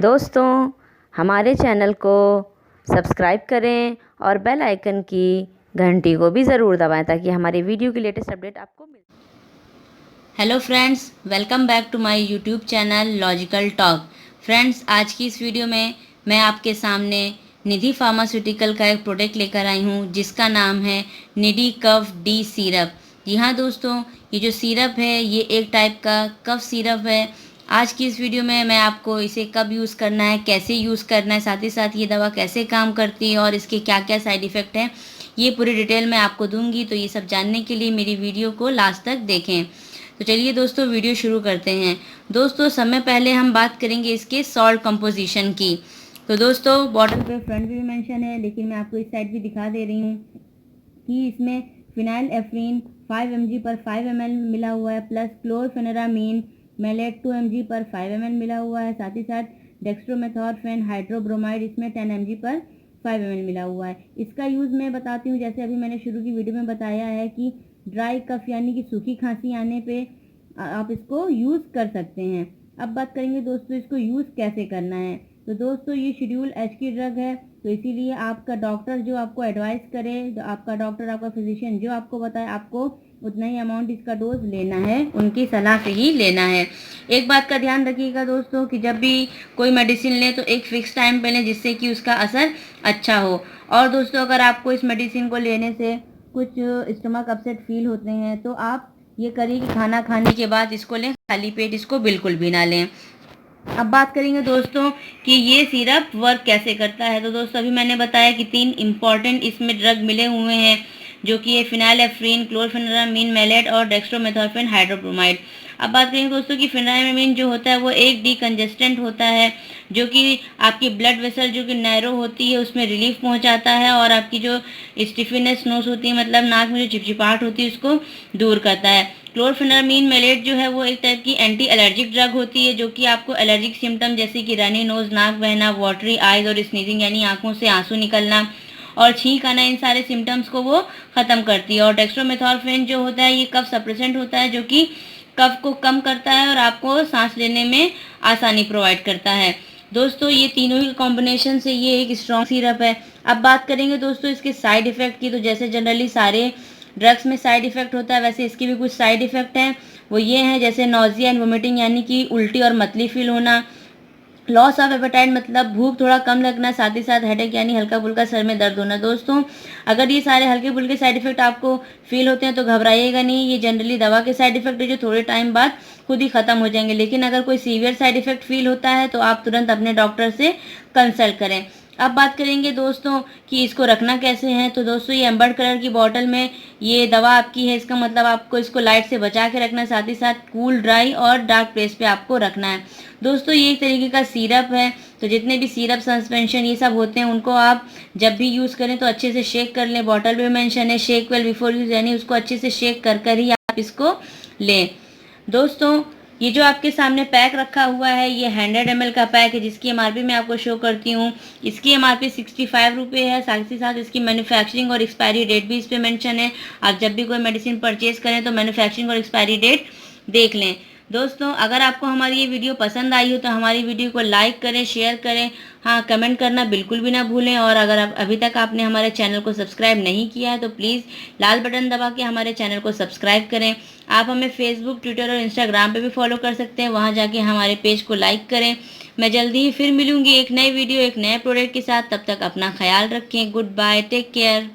दोस्तों, हमारे चैनल को सब्सक्राइब करें और बेल आइकन की घंटी को भी ज़रूर दबाएं ताकि हमारी वीडियो की लेटेस्ट अपडेट आपको मिले। Hello friends, welcome back to my YouTube channel logical talk. Friends, आज की इस वीडियो में मैं आपके सामने निधि फार्मास्यूटिकल का एक प्रोडक्ट लेकर आई हूँ जिसका नाम है निधि कफ डी सिरप। जी हाँ दोस्तों, ये जो सिरप है ये एक टाइप का कफ सिरप है। आज की इस वीडियो में मैं आपको इसे कब यूज़ करना है, कैसे यूज़ करना है, साथ ही साथ ये दवा कैसे काम करती है और इसके क्या क्या साइड इफ़ेक्ट हैं, ये पूरी डिटेल मैं आपको दूंगी। तो ये सब जानने के लिए मेरी वीडियो को लास्ट तक देखें। तो चलिए दोस्तों, वीडियो शुरू करते हैं। दोस्तों, समय पहले हम बात करेंगे इसके सॉल्ट कंपोजिशन की। तो दोस्तों, बॉटल पे फ्रंट भी मेंशन है, लेकिन मैं आपको इस साइड भी दिखा दे रही हूँ कि इसमें फिनाइल एफ्रीन 5 mg पर 5 ml मिला हुआ है, प्लस क्लोरफेनेरामीन मेलेट 2 mg पर 5 ml मिला हुआ है। साथ ही साथ डेक्स्ट्रोमेथॉर्फेन हाइड्रोब्रोमाइड इसमें 10 mg पर 5 ml मिला हुआ है। इसका यूज़ मैं बताती हूँ। जैसे अभी मैंने शुरू की वीडियो में बताया है कि ड्राई कफ यानी कि सूखी खांसी आने पे आप इसको यूज़ कर सकते हैं। अब बात करेंगे दोस्तों इसको यूज़ कैसे करना है। तो दोस्तों, ये शेड्यूल एच की ड्रग है, तो इसीलिए आपका डॉक्टर जो आपको एडवाइस करे, आपका डॉक्टर, आपका फिजिशियन जो आपको बताए, आपको उतना ही अमाउंट इसका डोज लेना है, उनकी सलाह से ही लेना है। एक बात का ध्यान रखिएगा दोस्तों कि जब भी कोई मेडिसिन लें तो एक फिक्स टाइम पे लें जिससे कि उसका असर अच्छा हो। और दोस्तों, अगर आपको इस मेडिसिन को लेने से कुछ स्टमक अपसेट फील होते हैं तो आप ये करिए कि खाना खाने के बाद इसको लें, खाली पेट इसको बिल्कुल भी ना लें। अब बात करेंगे दोस्तों कि ये सिरप वर्क कैसे करता है। तो दोस्तों, अभी मैंने बताया कि 3 इम्पॉर्टेंट इसमें ड्रग मिले हुए हैं, जो कि ये फिनाइलेफ्रीन, क्लोरफेनेरामीन मेलेट और डेक्स्ट्रोमेथॉर्फेन हाइड्रोब्रोमाइड। अब बात करेंगे दोस्तों कि फिनाइलेफ्रीन जो होता है वो एक डीकंजेस्टेंट होता है, जो कि आपकी ब्लड वेसल जो कि नैरो होती है उसमें रिलीफ पहुंचाता है और आपकी जो स्टिफनेस नोज होती है, मतलब नाक में जो चिपचिपाहट होती है, उसको दूर करता है। क्लोरफेनेरामीन मेलेट जो है वो एक टाइप की एंटी एलर्जिक ड्रग होती है, जो कि आपको एलर्जिक सिम्टम जैसे कि रनी नोज, नाक बहना, वाटरी आइज और स्नीजिंग यानी आंखों से आंसू निकलना और छींक आना, इन सारे सिम्टम्स को वो खत्म करती है। और डेक्स्ट्रोमेथॉर्फेन जो होता है ये कफ सप्रेसेंट होता है, जो कि कफ को कम करता है और आपको सांस लेने में आसानी प्रोवाइड करता है। दोस्तों, ये तीनों ही कॉम्बिनेशन से ये एक स्ट्रॉन्ग सिरप है। अब बात करेंगे दोस्तों इसके साइड इफेक्ट की। तो जैसे जनरली सारे ड्रग्स में साइड इफेक्ट होता है, वैसे इसके भी कुछ साइड इफेक्ट हैं। वो ये हैं जैसे नोजिया एंड वोमिटिंग यानी कि उल्टी और मतली फील होना, लॉस ऑफ एपेटाइट मतलब भूख थोड़ा कम लगना, साथ ही साथ हेडेक यानी हल्का फुल्का सर में दर्द होना। दोस्तों, अगर ये सारे हल्के फुल्के साइड इफेक्ट आपको फील होते हैं तो घबराइएगा नहीं, ये जनरली दवा के साइड इफेक्ट है जो थोड़े टाइम बाद खुद ही खत्म हो जाएंगे। लेकिन अगर कोई सीवियर साइड इफेक्ट फील होता है तो आप तुरंत अपने डॉक्टर से कंसल्ट करें। अब बात करेंगे दोस्तों कि इसको रखना कैसे है। तो दोस्तों, ये एम्बर्ड कलर की बॉटल में ये दवा आपकी है, इसका मतलब आपको इसको लाइट से बचा के रखना है, साथ ही साथ कूल, ड्राई और डार्क प्लेस पे आपको रखना है। दोस्तों, ये एक तरीके का सिरप है, तो जितने भी सिरप, सस्पेंशन ये सब होते हैं उनको आप जब भी यूज़ करें तो अच्छे से शेक कर लें। बॉटल पे मेंशन है शेक वेल बिफोर यूज, यानी उसको अच्छे से शेक कर कर ही आप इसको लें। दोस्तों, ये जो आपके सामने पैक रखा हुआ है ये 100 ml का पैक है, जिसकी एमआरपी मैं आपको शो करती हूँ। इसकी एमआरपी 65 रुपये है। साथ ही साथ इसकी मैन्युफैक्चरिंग और एक्सपायरी डेट भी इस पर मेंशन है। आप जब भी कोई मेडिसिन परचेज करें तो मैन्युफैक्चरिंग और एक्सपायरी डेट देख लें। दोस्तों, अगर आपको हमारी ये वीडियो पसंद आई हो तो हमारी वीडियो को लाइक करें, शेयर करें, हाँ कमेंट करना बिल्कुल भी ना भूलें। और अगर आप अभी तक आपने हमारे चैनल को सब्सक्राइब नहीं किया है तो प्लीज़ लाल बटन दबा के हमारे चैनल को सब्सक्राइब करें। आप हमें फेसबुक, ट्विटर और इंस्टाग्राम पे भी फॉलो कर सकते हैं, वहाँ जाके हमारे पेज को लाइक करें। मैं जल्दी ही फिर मिलूंगी एक नई वीडियो, एक नए प्रोडक्ट के साथ। तब तक अपना ख्याल रखें। Goodbye, take care.